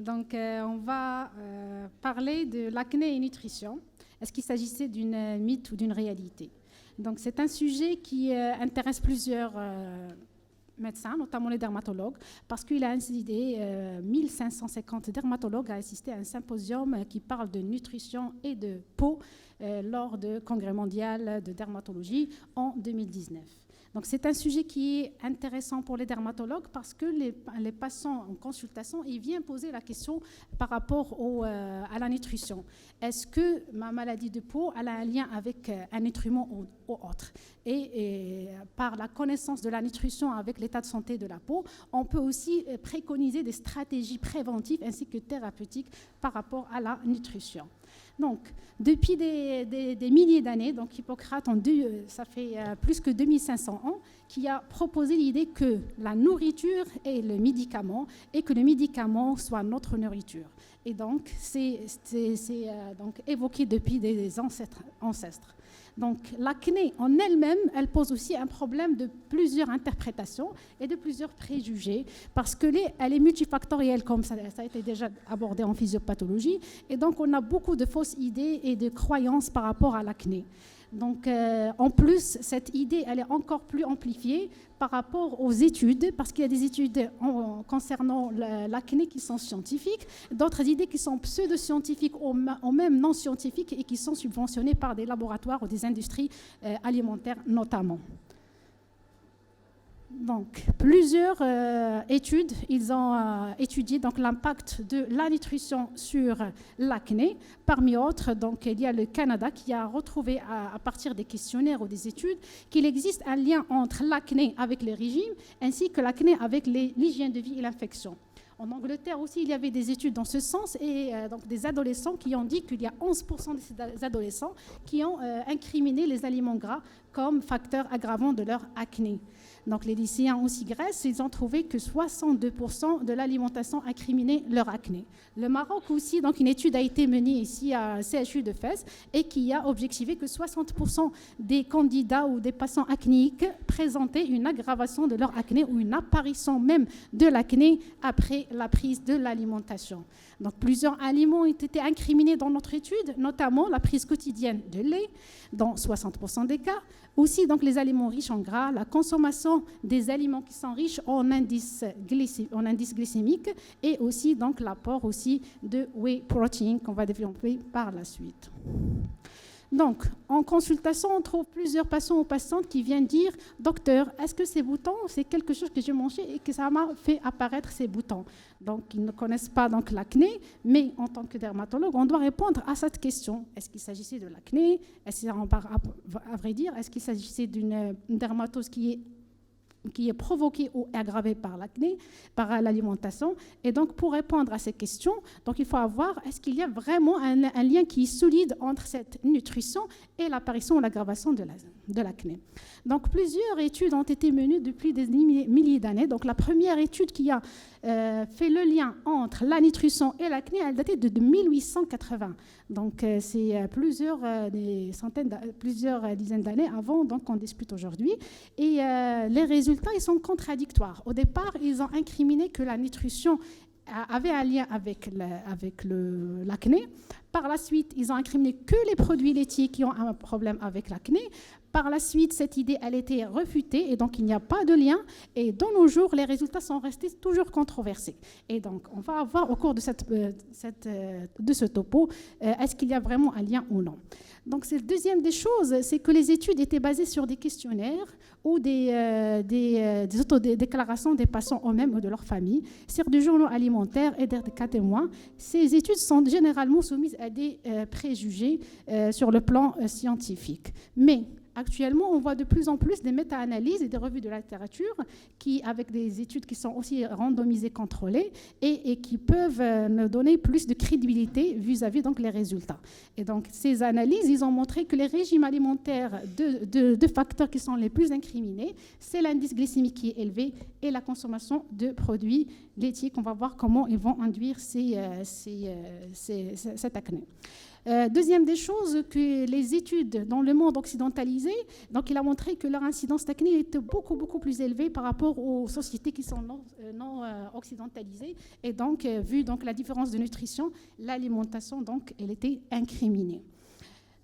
Donc, on va parler de l'acné et nutrition. Est-ce qu'il s'agissait d'une mythe ou d'une réalité? Donc, c'est un sujet qui intéresse plusieurs médecins, notamment les dermatologues, parce qu'il a incité 1550 dermatologues à assister à un symposium qui parle de nutrition et de peau lors du Congrès mondial de dermatologie en 2019. Donc, c'est un sujet qui est intéressant pour les dermatologues parce que les patients en consultation, ils viennent poser la question par rapport à la nutrition. Est-ce que ma maladie de peau elle a un lien avec un nutriment ou autre? Et par la connaissance de la nutrition avec l'état de santé de la peau, on peut aussi préconiser des stratégies préventives ainsi que thérapeutiques par rapport à la nutrition. Donc, depuis des milliers d'années, donc Hippocrate, ça fait plus que 2500 ans, qui a proposé l'idée que la nourriture est le médicament et que le médicament soit notre nourriture. Et donc, c'est donc évoqué depuis des ancêtres. Donc, l'acné en elle-même, elle pose aussi un problème de plusieurs interprétations et de plusieurs préjugés parce qu'elle est multifactorielle, comme ça a été déjà abordé en physiopathologie. Et donc, on a beaucoup de fausses idées et de croyances par rapport à l'acné. Donc, en plus, cette idée, elle est encore plus amplifiée par rapport aux études, parce qu'il y a des études concernant l'acné qui sont scientifiques, d'autres idées qui sont pseudo-scientifiques ou même non scientifiques et qui sont subventionnées par des laboratoires ou des industries alimentaires notamment. Donc, plusieurs études, ils ont étudié donc, l'impact de la nutrition sur l'acné. Parmi autres, donc, il y a le Canada qui a retrouvé à partir des questionnaires ou des études qu'il existe un lien entre l'acné avec le régime ainsi que l'acné avec l'hygiène de vie et l'infection. En Angleterre aussi, il y avait des études dans ce sens et donc des adolescents qui ont dit qu'il y a 11% de ces adolescents qui ont incriminé les aliments gras comme facteur aggravant de leur acné. Donc les lycéens aussi Grèce, ils ont trouvé que 62% de l'alimentation incriminait leur acné. Le Maroc aussi, donc une étude a été menée ici à CHU de Fès et qui a objectivé que 60% des candidats ou des patients acnéiques présentaient une aggravation de leur acné ou une apparition même de l'acné après la prise de l'alimentation. Donc plusieurs aliments ont été incriminés dans notre étude, notamment la prise quotidienne de lait, dans 60% des cas. Aussi, donc, les aliments riches en gras, la consommation des aliments qui sont riches en indice glycémique et aussi donc, l'apport aussi de whey protein qu'on va développer par la suite. Donc, en consultation, on trouve plusieurs patients ou patientes qui viennent dire « Docteur, est-ce que ces boutons, c'est quelque chose que j'ai mangé et que ça m'a fait apparaître ces boutons ?» Donc, ils ne connaissent pas donc, l'acné, mais en tant que dermatologue, on doit répondre à cette question. Est-ce qu'il s'agissait de l'acné? À vrai dire, est-ce qu'il s'agissait d'une dermatose qui est provoquée ou aggravée par l'acné, par l'alimentation. Et donc, pour répondre à ces questions, donc, il faut avoir, est-ce qu'il y a vraiment un lien qui est solide entre cette nutrition et l'apparition ou l'aggravation de l'acné? Donc, plusieurs études ont été menées depuis des milliers d'années. Donc, la première étude qui a fait le lien entre la nutrition et l'acné, elle datait de 1880. Donc, c'est plusieurs dizaines d'années avant qu'on discute aujourd'hui. Et les résultats, ils sont contradictoires. Au départ, ils ont incriminé que la nutrition avait un lien avec l'acné. Par la suite, ils ont incriminé que les produits laitiers qui ont un problème avec l'acné. Par la suite, cette idée, elle a été refutée et donc il n'y a pas de lien. Et dans nos jours, les résultats sont restés toujours controversés. Et donc, on va voir au cours de ce topo, est-ce qu'il y a vraiment un lien ou non. Donc, c'est la deuxième des choses, c'est que les études étaient basées sur des questionnaires ou des autodéclarations des patients eux-mêmes ou de leur famille, sur des journaux alimentaires et des cas témoins. Ces études sont généralement soumises à des préjugés sur le plan scientifique. Mais actuellement, on voit de plus en plus des méta-analyses et des revues de la littérature avec des études qui sont aussi randomisées, contrôlées et qui peuvent nous donner plus de crédibilité vis-à-vis donc les résultats. Et donc, ces analyses, ils ont montré que les régimes alimentaires de facteurs qui sont les plus incriminés, c'est l'indice glycémique qui est élevé et la consommation de produits laitiers qu'on va voir comment ils vont induire cette acné. Deuxième des choses, que les études dans le monde occidentalisé, donc il a montré que leur incidence d'acné était beaucoup, beaucoup plus élevée par rapport aux sociétés qui sont non occidentalisées. Et donc, vu donc, la différence de nutrition, l'alimentation, donc, elle était incriminée.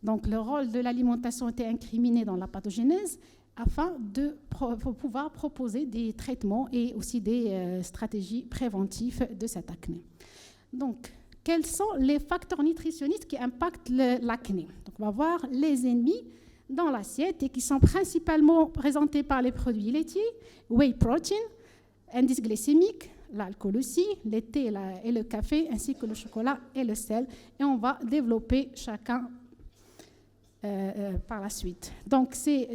Donc, le rôle de l'alimentation était incriminé dans la pathogénèse afin de pouvoir proposer des traitements et aussi des stratégies préventives de cette acné. Donc, quels sont les facteurs nutritionnistes qui impactent l'acné? Donc, on va voir les ennemis dans l'assiette et qui sont principalement présentés par les produits laitiers, whey protein, indice glycémique, l'alcool aussi, le thé et le café, ainsi que le chocolat et le sel. Et on va développer chacun par la suite. Donc, ces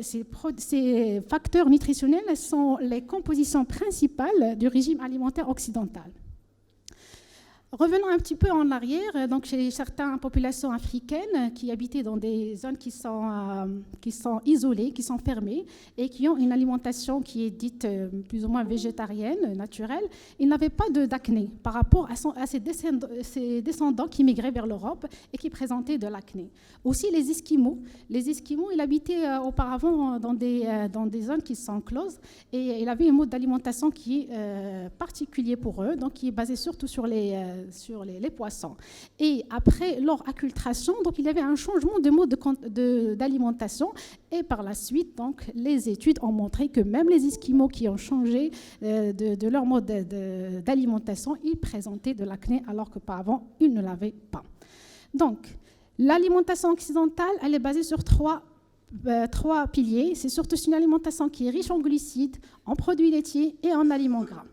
facteurs nutritionnels sont les compositions principales du régime alimentaire occidental. Revenons un petit peu en arrière, donc chez certaines populations africaines qui habitaient dans des zones qui sont isolées, qui sont fermées et qui ont une alimentation qui est dite plus ou moins végétarienne, naturelle, ils n'avaient pas d'acné par rapport à ces descendants qui migraient vers l'Europe et qui présentaient de l'acné. Aussi les Esquimaux, ils habitaient auparavant dans des zones qui sont closes et ils avaient un mode d'alimentation qui est particulier pour eux, donc qui est basé surtout sur les poissons. Et après leur acculturation, donc il y avait un changement de mode d'alimentation et par la suite, donc, les études ont montré que même les Esquimaux qui ont changé de leur mode d'alimentation, ils présentaient de l'acné alors qu'auparavant, ils ne l'avaient pas. Donc, l'alimentation occidentale, elle est basée sur trois piliers. C'est surtout une alimentation qui est riche en glucides, en produits laitiers et en aliments gras.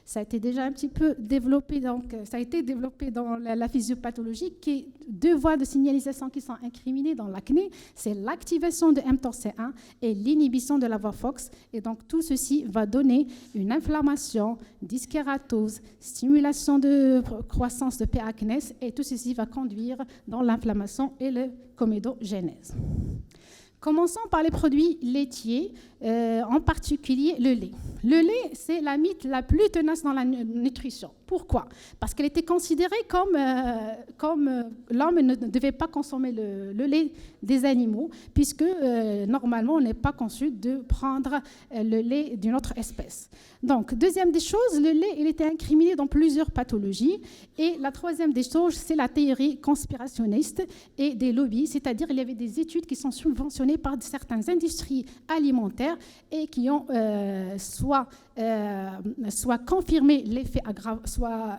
Ça a été déjà un petit peu développé, donc ça a été développé dans la physiopathologie, qui est deux voies de signalisation qui sont incriminées dans l'acné, c'est l'activation de mTOR-C1 et l'inhibition de la voie FOX. Et donc tout ceci va donner une inflammation, dyskératose, stimulation de croissance de P. acnes, et tout ceci va conduire dans l'inflammation et le comédogénèse. Commençons par les produits laitiers, en particulier le lait. Le lait, c'est la mythe la plus tenace dans la nutrition. Pourquoi? Parce qu'elle était considérée comme l'homme ne devait pas consommer le lait des animaux, puisque normalement, on n'est pas conçu de prendre le lait d'une autre espèce. Donc, deuxième des choses, le lait, il était incriminé dans plusieurs pathologies. Et la troisième des choses, c'est la théorie conspirationniste et des lobbies, c'est-à-dire il y avait des études qui sont subventionnées par certaines industries alimentaires et qui ont soit confirmé l'effet aggravant, soit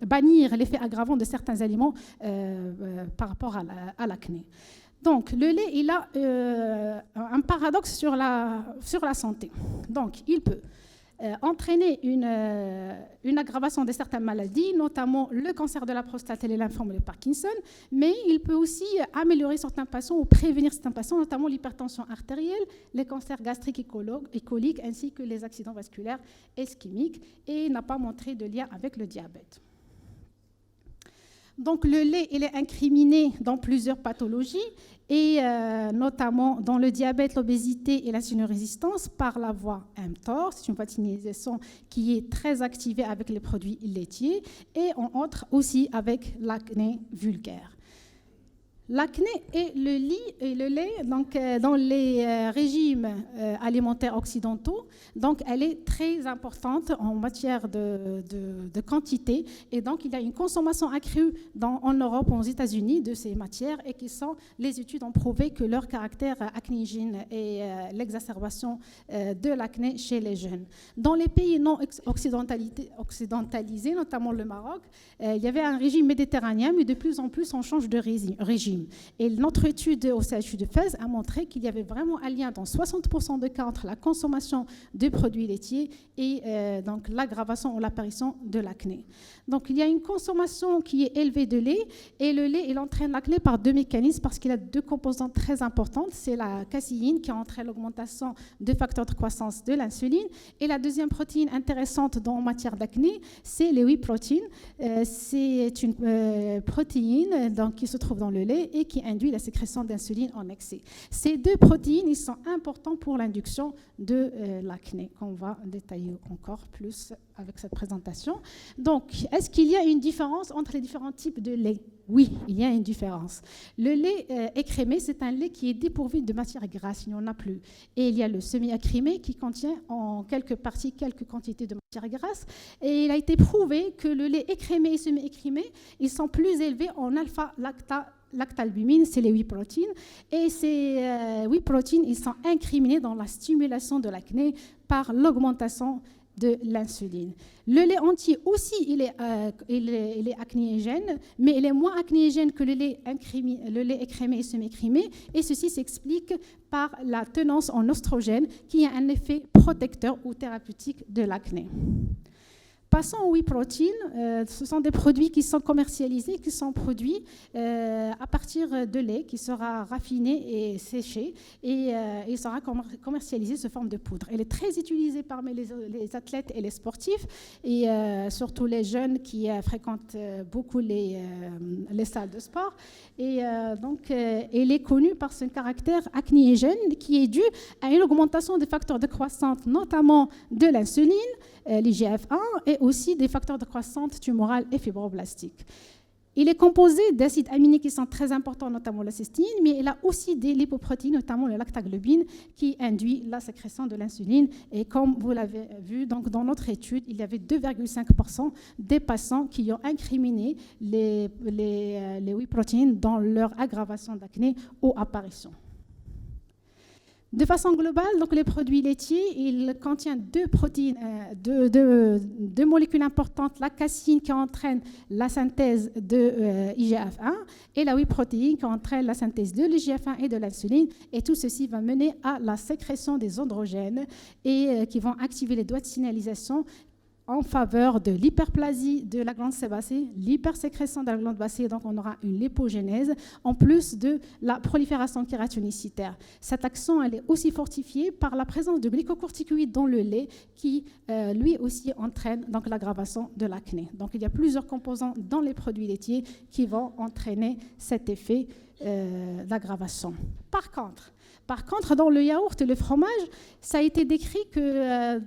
bannir l'effet aggravant de certains aliments par rapport à l'acné. Donc, le lait, il a un paradoxe sur la santé. Donc, il peut entraîner une aggravation de certaines maladies, notamment le cancer de la prostate et les lymphomes et le Parkinson, mais il peut aussi améliorer certains patients ou prévenir certains patients, notamment l'hypertension artérielle, les cancers gastriques et coliques, ainsi que les accidents vasculaires ischémiques, et n'a pas montré de lien avec le diabète. Donc, le lait, il est incriminé dans plusieurs pathologies, et notamment dans le diabète, l'obésité et l'insulinorésistance par la voie mTOR. C'est une voie de signalisation qui est très activée avec les produits laitiers, et en outre aussi avec l'acné vulgaire. L'acné et le lait, donc, dans les régimes alimentaires occidentaux, donc, elle est très importante en matière de quantité. Et donc, il y a une consommation accrue en Europe, aux États-Unis, de ces matières, et les études ont prouvé que leur caractère acnégène et l'exacerbation de l'acné chez les jeunes. Dans les pays non occidentalisés, notamment le Maroc, il y avait un régime méditerranéen, mais de plus en plus, on change de régime. Et notre étude au CHU de Fès a montré qu'il y avait vraiment un lien dans 60% de cas entre la consommation de produits laitiers et donc l'aggravation ou l'apparition de l'acné. Donc, il y a une consommation qui est élevée de lait, et le lait, il entraîne l'acné par deux mécanismes, parce qu'il a deux composantes très importantes. C'est la caséine qui entraîne l'augmentation de facteurs de croissance de l'insuline, et la deuxième protéine intéressante en matière d'acné, c'est les whey protein. C'est une protéine donc, qui se trouve dans le lait lait et qui induit la sécrétion d'insuline en excès. Ces deux protéines, ils sont importants pour l'induction de l'acné, qu'on va détailler encore plus avec cette présentation. Donc, est-ce qu'il y a une différence entre les différents types de lait? Oui, il y a une différence. Le lait écrémé, c'est un lait qui est dépourvu de matière grasse, il n'y en a plus. Et il y a le semi-écrémé qui contient en quelques parties, quelques quantités de matière grasse. Et il a été prouvé que le lait écrémé et semi-écrémé, ils sont plus élevés en alpha-lactalbumine, c'est les 8 protéines. Et ces 8 protéines, ils sont incriminés dans la stimulation de l'acné par l'augmentation de l'insuline. Le lait entier aussi, il est acnéogène, mais il est moins acnéogène que le lait écrémé et semi-écrémé, et ceci s'explique par la tenance en oestrogène qui a un effet protecteur ou thérapeutique de l'acné. Passons aux 8 protéines. Ce sont des produits qui sont commercialisés, qui sont produits à partir de lait qui sera raffiné et séché et il sera commercialisé sous forme de poudre. Elle est très utilisée parmi les athlètes et les sportifs et surtout les jeunes qui fréquentent beaucoup les salles de sport. Et donc, elle est connue par son caractère acnéogène qui est dû à une augmentation des facteurs de croissance, notamment de l'insuline, l'IGF-1 et aussi des facteurs de croissance tumorale et fibroblastique. Il est composé d'acides aminés qui sont très importants, notamment la cystine, mais il a aussi des lipoprotéines, notamment le lactaglobine, qui induit la sécrétion de l'insuline. Et comme vous l'avez vu, donc dans notre étude, il y avait 2,5% des patients qui ont incriminé les 8 protéines dans leur aggravation d'acné ou apparition. De façon globale, donc les produits laitiers, ils contiennent deux protéines, deux molécules importantes, la caséine qui entraîne la synthèse de IGF-1 et la 8 protéines qui entraînent la synthèse de l'IGF-1 et de l'insuline. Et tout ceci va mener à la sécrétion des androgènes et qui vont activer les doigts de signalisation en faveur de l'hyperplasie de la glande sébacée, l'hypersécrétion de la glande sébacée, donc on aura une lipogénèse, en plus de la prolifération kératinocytaire. Cette action, elle est aussi fortifiée par la présence de glycocorticoïdes dans le lait qui, lui aussi, entraîne donc l'aggravation de l'acné. Donc il y a plusieurs composants dans les produits laitiers qui vont entraîner cet effet d'aggravation. Par contre, dans le yaourt et le fromage, ça a été décrit que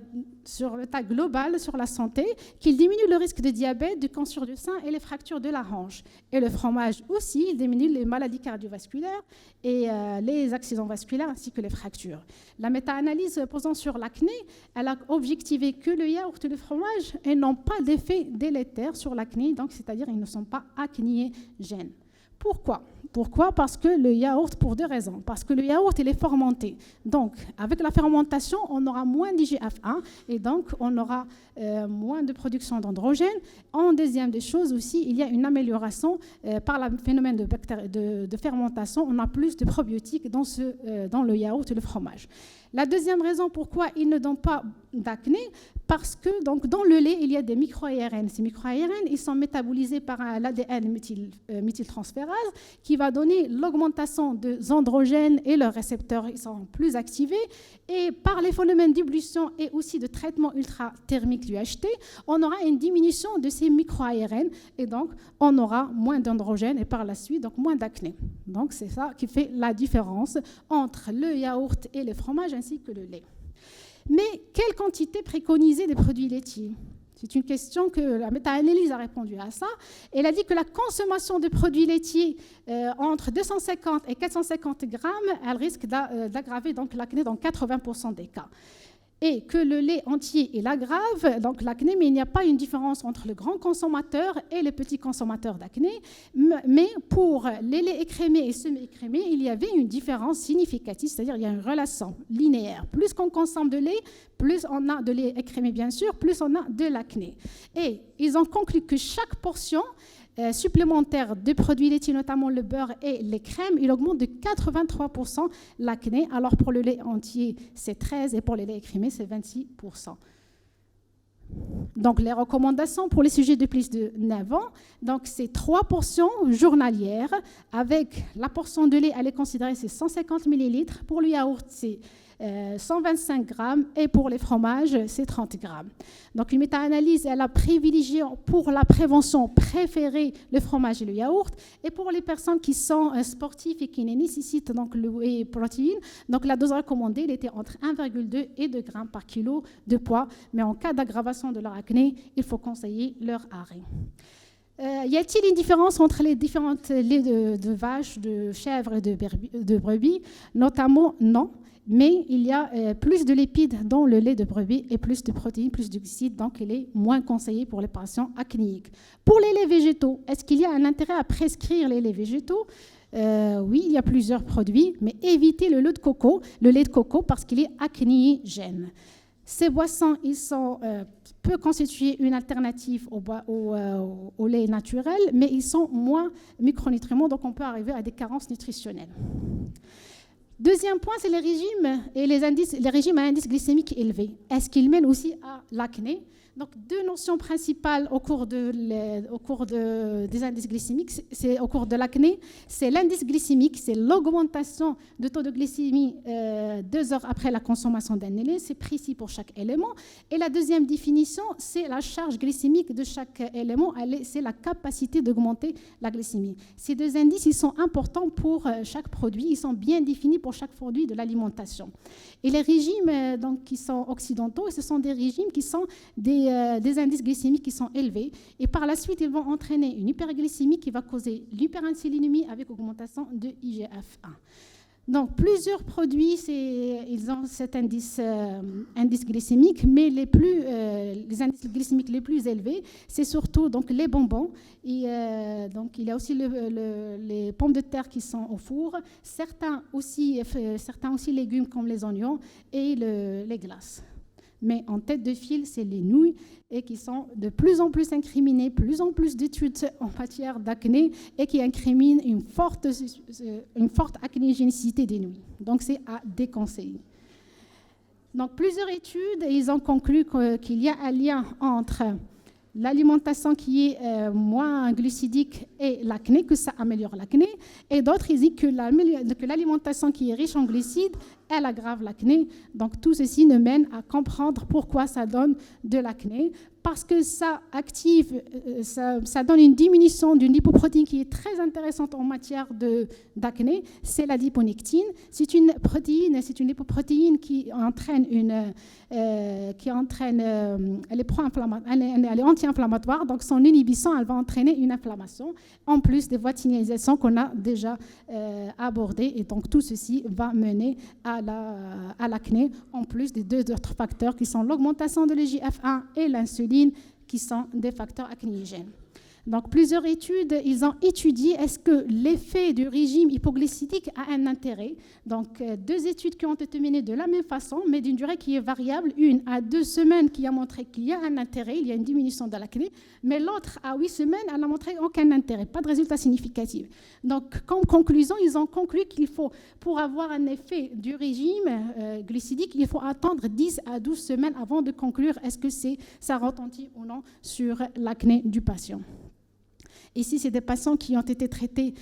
sur le tas global, sur la santé, qu'il diminue le risque de diabète, de cancer du sein et les fractures de la hanche. Et le fromage aussi, il diminue les maladies cardiovasculaires et les accidents vasculaires ainsi que les fractures. La méta-analyse posant sur l'acné, elle a objectivé que le yaourt et le fromage n'ont pas d'effet délétère sur l'acné, donc c'est-à-dire ils ne sont pas acnéogènes. Pourquoi? Parce que le yaourt, pour deux raisons. Parce que le yaourt, il est fermenté. Donc, avec la fermentation, on aura moins d'IGF-1 et donc on aura moins de production d'androgènes. En deuxième des choses aussi, il y a une amélioration par le phénomène de fermentation. On a plus de probiotiques dans le yaourt et le fromage. La deuxième raison pourquoi ils ne donnent pas d'acné, parce que donc, dans le lait, il y a des micro-ARN. Ces micro-ARN, ils sont métabolisés par l'ADN méthyltransférase qui va donner l'augmentation des androgènes et leurs récepteurs, ils sont plus activés. Et par les phénomènes d'ébullition et aussi de traitement ultra-thermique l'UHT, on aura une diminution de ces micro-ARN et donc on aura moins d'androgènes et par la suite donc moins d'acné. Donc c'est ça qui fait la différence entre le yaourt et le fromage ainsi que le lait. Mais quelle quantité préconisée des produits laitiers? C'est une question que la méta-analyse a répondu à ça. Elle a dit que la consommation de produits laitiers entre 250 et 450 grammes, elle risque d'aggraver donc l'acné dans 80% des cas. Et que le lait entier, il aggrave donc l'acné, mais il n'y a pas une différence entre le grand consommateur et le petit consommateur d'acné. Mais pour les laits écrémés et semi-écrémés, il y avait une différence significative, c'est-à-dire il y a une relation linéaire. Plus qu'on consomme de lait, plus on a de lait écrémé, bien sûr, plus on a de l'acné. Et ils ont conclu que chaque portion supplémentaire de produits laitiers, notamment le beurre et les crèmes, il augmente de 83% l'acné, alors pour le lait entier, c'est 13% et pour les laits écrémés, c'est 26%. Donc, les recommandations pour les sujets de plus de 9 ans, donc c'est 3 portions journalières avec la portion de lait, elle est considérée, c'est 150 ml. Pour le yaourt, c'est 125 grammes et pour les fromages, c'est 30 grammes. Donc, une méta-analyse, elle a privilégié pour la prévention préférée le fromage et le yaourt. Et pour les personnes qui sont sportives et qui nécessitent donc le whey protéine, donc la dose recommandée, elle était entre 1,2 et 2 grammes par kilo de poids. Mais en cas d'aggravation de leur acné, il faut conseiller leur arrêt. Y a-t-il une différence entre les différentes laits de vache, de chèvre et de brebis? Notamment, non. Mais il y a plus de lipides dans le lait de brebis et plus de protéines, plus de glucides, donc il est moins conseillé pour les patients acnéiques. Pour les laits végétaux, est-ce qu'il y a un intérêt à prescrire les laits végétaux? Oui, il y a plusieurs produits, mais évitez le lait de coco parce qu'il est acnéigène. Ces boissons, peuvent constituer une alternative au lait naturel, mais ils sont moins micronutriments, donc on peut arriver à des carences nutritionnelles. Deuxième point, c'est les régimes et les régimes à indice glycémique élevé. Est-ce qu'ils mènent aussi à l'acné? Donc, deux notions principales au cours des indices glycémiques, au cours de l'acné, c'est l'indice glycémique, c'est l'augmentation du taux de glycémie 2 heures après la consommation d'un élément, c'est précis pour chaque élément. Et la deuxième définition, c'est la charge glycémique de chaque élément, c'est la capacité d'augmenter la glycémie. Ces deux indices, ils sont importants pour chaque produit, ils sont bien définis pour chaque produit de l'alimentation. Et les régimes donc, qui sont occidentaux, ce sont des régimes qui sont des indices glycémiques qui sont élevés. Et par la suite, ils vont entraîner une hyperglycémie qui va causer l'hyperinsulinémie avec augmentation de IGF-1. Donc, plusieurs produits, ils ont cet indice glycémique, mais les indices glycémiques les plus élevés, c'est surtout donc, les bonbons. Et, donc, il y a aussi les pommes de terre qui sont au four, certains aussi légumes comme les oignons et les glaces. Mais en tête de file, c'est les nouilles et qui sont de plus en plus incriminées, plus en plus d'études en matière d'acné et qui incriminent une forte acnégénicité des nouilles. Donc, c'est à déconseiller. Donc, plusieurs études, ils ont conclu qu'il y a un lien entre l'alimentation qui est moins glucidique et l'acné, que ça améliore l'acné. Et d'autres, ils disent que l'alimentation qui est riche en glucides, elle aggrave l'acné. Donc, tout ceci nous mène à comprendre pourquoi ça donne de l'acné. Parce que ça donne une diminution d'une lipoprotéine qui est très intéressante en matière d'acné, c'est la liponectine. C'est une lipoprotéine qui entraîne elle est anti-inflammatoire, donc son inhibition, elle va entraîner une inflammation, en plus des voies de signalisation qu'on a déjà abordées. Et donc, tout ceci va mener à l'acné, en plus des deux autres facteurs qui sont l'augmentation de l'IGF-1 et l'insuline, qui sont des facteurs acnéigènes. Donc, plusieurs études, ils ont étudié est-ce que l'effet du régime hypoglycémique a un intérêt. Donc, deux études qui ont été menées de la même façon, mais d'une durée qui est variable. Une à 2 semaines qui a montré qu'il y a un intérêt, il y a une diminution de l'acné, mais l'autre à 8 semaines, elle n'a montré aucun intérêt, pas de résultat significatif. Donc, comme conclusion, ils ont conclu qu'il faut, pour avoir un effet du régime glycémique, il faut attendre 10 à 12 semaines avant de conclure est-ce que ça retentit ou non sur l'acné du patient. Ici, c'est des patients qui ont été traités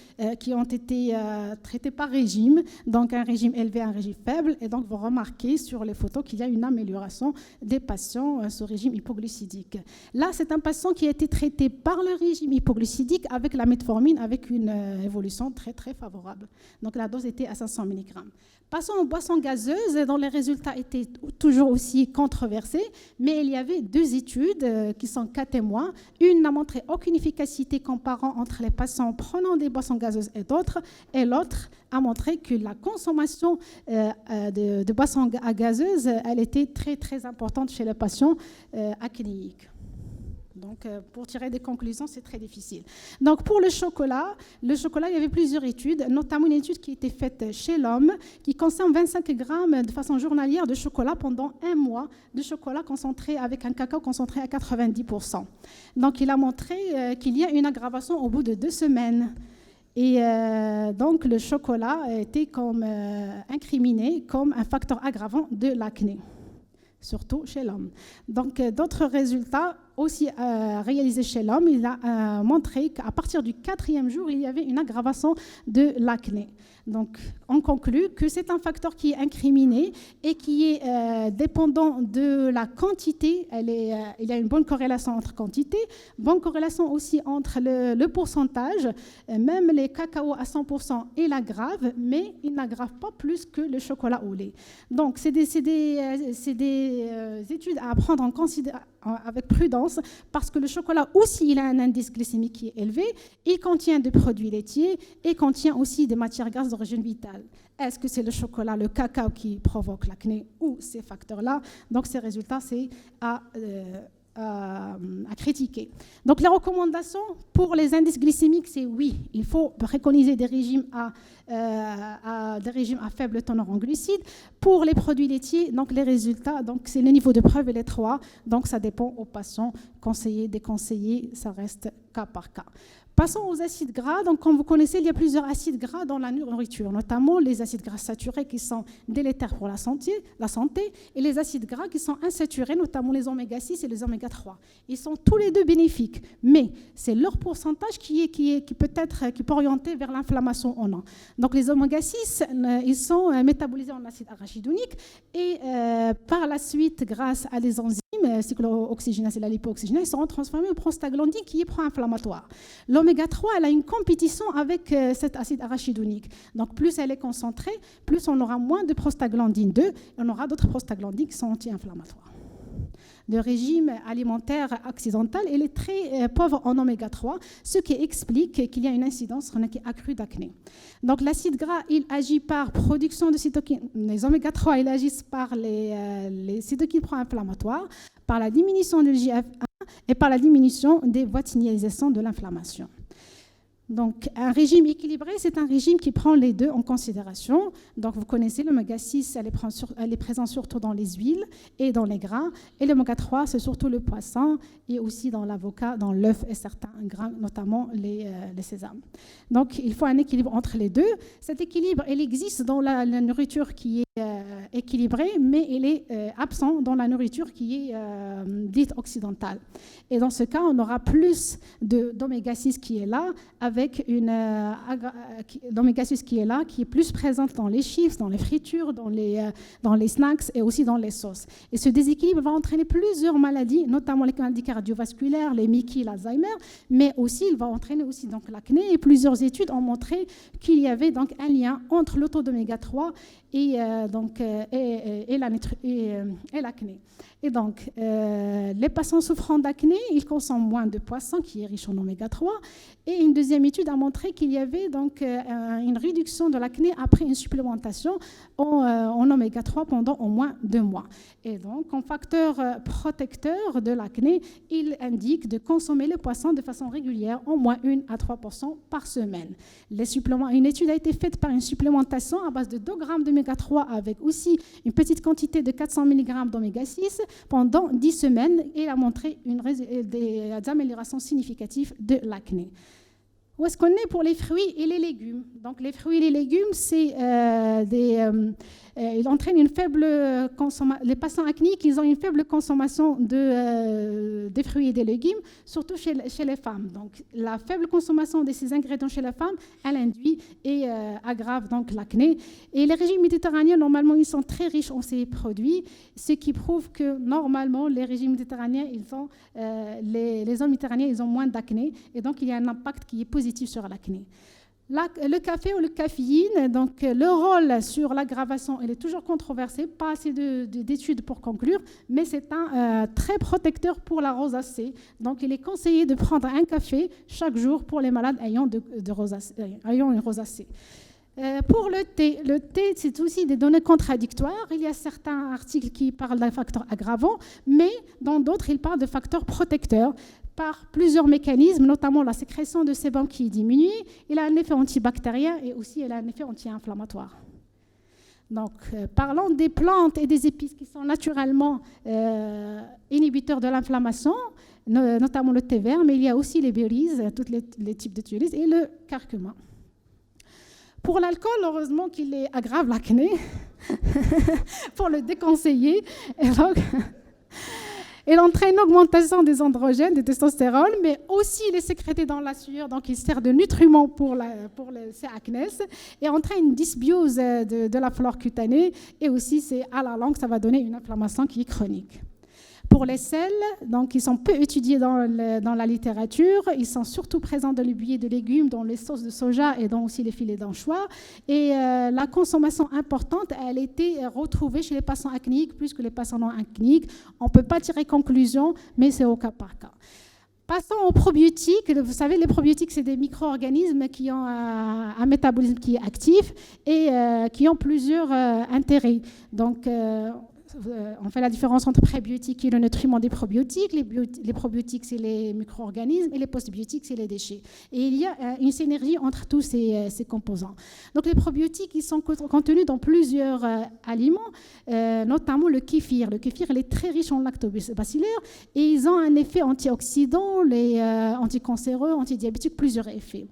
par régime, donc un régime élevé, un régime faible, et donc vous remarquez sur les photos qu'il y a une amélioration des patients sous régime hypoglycémique. Là, c'est un patient qui a été traité par le régime hypoglycémique avec la metformine, avec une évolution très, très favorable. Donc la dose était à 500 mg. Passons aux boissons gazeuses, dont les résultats étaient toujours aussi controversés, mais il y avait 2 études qui sont 4 témoins. Une n'a montré aucune efficacité comparant entre les patients prenant des boissons gazeuses et d'autres, et l'autre a montré que la consommation de boissons gazeuses, elle était très, très importante chez les patients acnéiques. Donc, pour tirer des conclusions, c'est très difficile. Donc, pour le chocolat, il y avait plusieurs études, notamment une étude qui a été faite chez l'homme, qui consomme 25 grammes de façon journalière de chocolat pendant 1 mois, de chocolat concentré avec un cacao concentré à 90%. Donc, il a montré qu'il y a une aggravation au bout de 2 semaines. Et donc, le chocolat a été incriminé comme un facteur aggravant de l'acné, surtout chez l'homme. Donc, d'autres résultats aussi réalisé chez l'homme, il a montré qu'à partir du 4e jour, il y avait une aggravation de l'acné. Donc, on conclut que c'est un facteur qui est incriminé et qui est dépendant de la quantité. Il y a une bonne corrélation entre quantité, bonne corrélation aussi entre le pourcentage. Même les cacao à 100%, il aggrave, mais il n'aggrave pas plus que le chocolat au lait. Donc, c'est des études à prendre en considération avec prudence, parce que le chocolat aussi, il a un indice glycémique qui est élevé, il contient des produits laitiers et contient aussi des matières grasses d'origine vitale. Est-ce que c'est le chocolat, le cacao qui provoque l'acné ou ces facteurs-là? Donc ces résultats, c'est à critiquer. Donc les recommandations pour les indices glycémiques, c'est oui, il faut préconiser des régimes à faible teneur en glucides. Pour les produits laitiers, donc les résultats, donc c'est le niveau de preuve et les 3, donc ça dépend aux patients, conseillés, déconseillés, ça reste cas par cas. Passons aux acides gras. Donc, comme vous connaissez, il y a plusieurs acides gras dans la nourriture, notamment les acides gras saturés qui sont délétères pour la santé, et les acides gras qui sont insaturés, notamment les oméga-6 et les oméga-3. Ils sont tous les deux bénéfiques, mais c'est leur pourcentage qui peut orienter vers l'inflammation ou non. Donc, les oméga-6, ils sont métabolisés en acide arachidonique et par la suite, grâce à des enzymes, cyclooxygénase et la lipo-oxygénase, ils seront transformés en prostaglandine qui est pro-inflammatoire. L'oméga 3, elle a une compétition avec cet acide arachidonique. Donc, plus elle est concentrée, plus on aura moins de prostaglandine 2 et on aura d'autres prostaglandines qui sont anti-inflammatoires. Le régime alimentaire occidental, il est très pauvre en oméga 3, ce qui explique qu'il y a une incidence accrue d'acné. Donc l'acide gras, il agit par production de cytokines. Les oméga 3, ils agissent par les cytokines pro-inflammatoires, par la diminution de l'IGF-1 et par la diminution des voies de signalisation de l'inflammation. Donc, un régime équilibré, c'est un régime qui prend les deux en considération. Donc, vous connaissez l'oméga 6, elle est présente surtout dans les huiles et dans les gras. Et l'oméga 3, c'est surtout le poisson et aussi dans l'avocat, dans l'œuf et certains grains, notamment les sésames. Donc, il faut un équilibre entre les deux. Cet équilibre, il existe dans la nourriture qui est équilibrée, mais il est absent dans la nourriture qui est dite occidentale. Et dans ce cas, on aura plus d'oméga 6 qui est là, avec une d'oméga 6 qui est là, qui est plus présente dans les chips, dans les fritures, dans les snacks et aussi dans les sauces. Et ce déséquilibre va entraîner plusieurs maladies, notamment les maladies cardiovasculaires, les MICI, l'Alzheimer, mais aussi il va entraîner aussi donc l'acné. Et plusieurs études ont montré qu'il y avait donc un lien entre le taux d'oméga 3 et l'acné. Et donc, les patients souffrant d'acné, ils consomment moins de poissons qui est riche en oméga 3. Et une deuxième étude a montré qu'il y avait donc une réduction de l'acné après une supplémentation en oméga 3 pendant au moins 2 mois. Et donc, en facteur protecteur de l'acné, il indique de consommer le poisson de façon régulière, au moins 1 à 3% par semaine. Une étude a été faite par une supplémentation à base de 2 grammes d'oméga 3 avec aussi une petite quantité de 400 mg d'oméga 6 pendant 10 semaines et a montré des améliorations significatives de l'acné. Où est-ce qu'on est pour les fruits et les légumes? Donc, les fruits et les légumes, c'est ils entraînent une faible consommation. Les patients acnéiques, ils ont une faible consommation des fruits et des légumes, surtout chez les femmes. Donc, la faible consommation de ces ingrédients chez la femme, elle induit et aggrave donc l'acné. Et les régimes méditerranéens, normalement, ils sont très riches en ces produits, ce qui prouve que normalement, les régimes méditerranéens, les hommes méditerranéens, ils ont moins d'acné, et donc il y a un impact qui est positif sur l'acné. Le café ou le caféine, donc le rôle sur l'aggravation, il est toujours controversé, pas assez d'études pour conclure, mais c'est un très protecteur pour la rosacée. Donc il est conseillé de prendre un café chaque jour pour les malades ayant une rosacée. Pour le thé, c'est aussi des données contradictoires. Il y a certains articles qui parlent d'un facteur aggravant, mais dans d'autres, ils parlent de facteurs protecteurs par plusieurs mécanismes, notamment la sécrétion de sébum qui diminue. Il a un effet antibactérien et aussi il a un effet anti-inflammatoire. Donc, parlons des plantes et des épices qui sont naturellement inhibiteurs de l'inflammation, notamment le thé vert, mais il y a aussi les berries, tous les types de thiolis et le curcuma. Pour l'alcool, heureusement qu'il aggrave l'acné, pour le déconseiller. Il entraîne une augmentation des androgènes, des testostérone, mais aussi il est sécrété dans la sueur, donc il sert de nutriment pour ces acnés, et entraîne une dysbiose de la flore cutanée, et aussi à la longue, ça va donner une inflammation qui est chronique. Pour les sels, donc, ils sont peu étudiés dans la littérature. Ils sont surtout présents dans les bouillies de légumes, dans les sauces de soja et dans aussi les filets d'anchois. Et la consommation importante, elle a été retrouvée chez les patients acnéiques plus que les patients non acnéiques. On ne peut pas tirer conclusion, mais c'est au cas par cas. Passons aux probiotiques. Vous savez, les probiotiques, c'est des micro-organismes qui ont un métabolisme qui est actif et qui ont plusieurs intérêts. Donc, on fait la différence entre prébiotiques et le nutriment des probiotiques. Les probiotiques, c'est les micro-organismes et les postbiotiques, c'est les déchets. Et il y a une synergie entre tous ces composants. Donc, les probiotiques, ils sont contenus dans plusieurs aliments, notamment le kéfir. Le kéfir, il est très riche en lactobacilles et ils ont un effet antioxydant, anticancéreux, antidiabétique, plusieurs effets.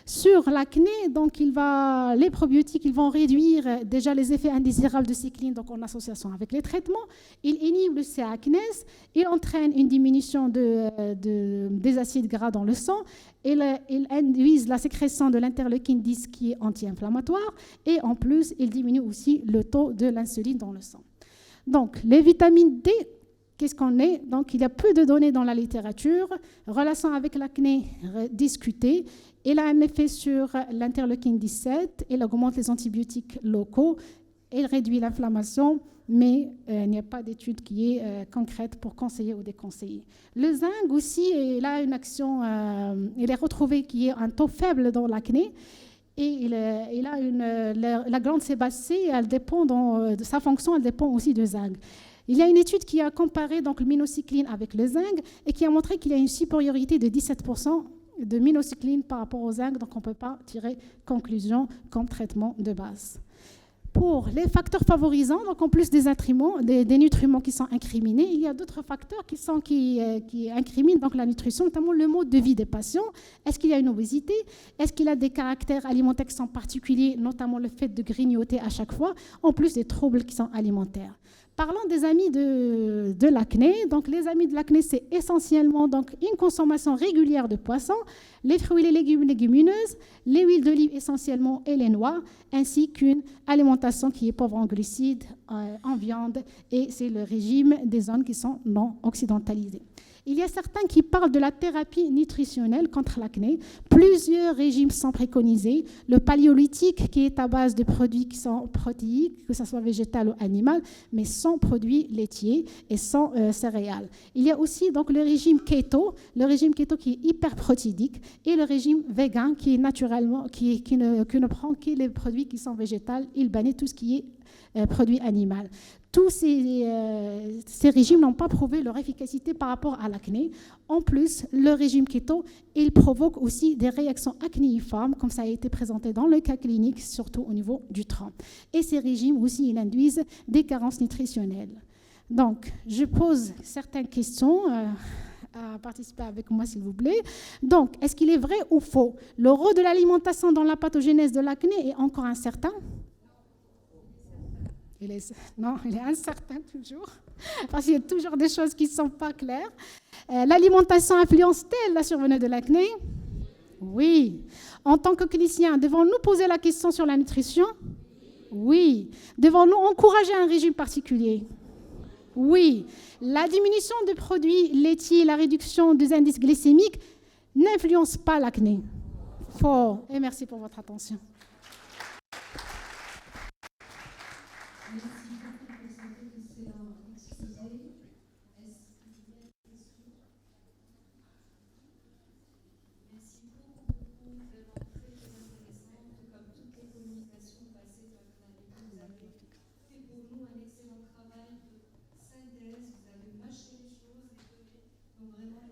Sur l'acné, donc les probiotiques ils vont réduire déjà les effets indésirables de cycline donc en association avec les traitements. Ils inhibent le C-acnés, ils entraînent une diminution des acides gras dans le sang, ils induisent la sécrétion de l'interleukine 10 qui est anti-inflammatoire et en plus, ils diminuent aussi le taux de l'insuline dans le sang. Donc, les vitamines D, qu'est-ce qu'on est? Donc, il y a peu de données dans la littérature. Relation avec l'acné discutée. Il a un effet sur l'interleukine 17. Il augmente les antibiotiques locaux. Il réduit l'inflammation, mais il n'y a pas d'étude qui est concrète pour conseiller ou déconseiller. Le zinc aussi, il a une action, il est retrouvé qu'il y a un taux faible dans l'acné. Et la glande sébacée, elle dépend de sa fonction, elle dépend aussi du zinc. Il y a une étude qui a comparé donc, le minocycline avec le zinc et qui a montré qu'il y a une supériorité de 17% de minocycline par rapport au zinc, donc on ne peut pas tirer conclusion comme traitement de base. Pour les facteurs favorisants, donc en plus des nutriments qui sont incriminés, il y a d'autres facteurs qui incriminent donc la nutrition, notamment le mode de vie des patients. Est-ce qu'il y a une obésité? Est-ce qu'il y a des caractères alimentaires qui sont particuliers, notamment le fait de grignoter à chaque fois, en plus des troubles qui sont alimentaires? Parlons des amis de l'acné. Donc, les amis de l'acné, c'est essentiellement donc, une consommation régulière de poissons, les fruits et les légumes légumineuses, les huiles d'olive essentiellement et les noix, ainsi qu'une alimentation qui est pauvre en glucides, en viande, et c'est le régime des zones qui sont non occidentalisées. Il y a certains qui parlent de la thérapie nutritionnelle contre l'acné. Plusieurs régimes sont préconisés. Le paléolithique, qui est à base de produits qui sont protéiques, que ce soit végétal ou animal, mais sans produits laitiers et sans céréales. Il y a aussi donc, le régime keto qui est hyperprotidique, et le régime vegan, qui est naturellement, qui ne prend que les produits qui sont végétaux. Il bannit tout ce qui est produit animal. Tous ces régimes n'ont pas prouvé leur efficacité par rapport à l'acné. En plus, le régime keto, il provoque aussi des réactions acnéiformes, comme ça a été présenté dans le cas clinique, surtout au niveau du tronc. Et ces régimes aussi, ils induisent des carences nutritionnelles. Donc, je pose certaines questions à participer avec moi, s'il vous plaît. Donc, est-ce qu'il est vrai ou faux? Le rôle de l'alimentation dans la pathogénèse de l'acné est encore incertain? Non, il est incertain toujours, parce qu'il y a toujours des choses qui ne sont pas claires. L'alimentation influence-t-elle la survenue de l'acné? Oui. En tant que clinicien, devons-nous poser la question sur la nutrition? Oui. Devons-nous encourager un régime particulier? Oui. La diminution de produits laitiers et la réduction des indices glycémiques n'influencent pas l'acné? Faux. Et merci pour votre attention. Merci.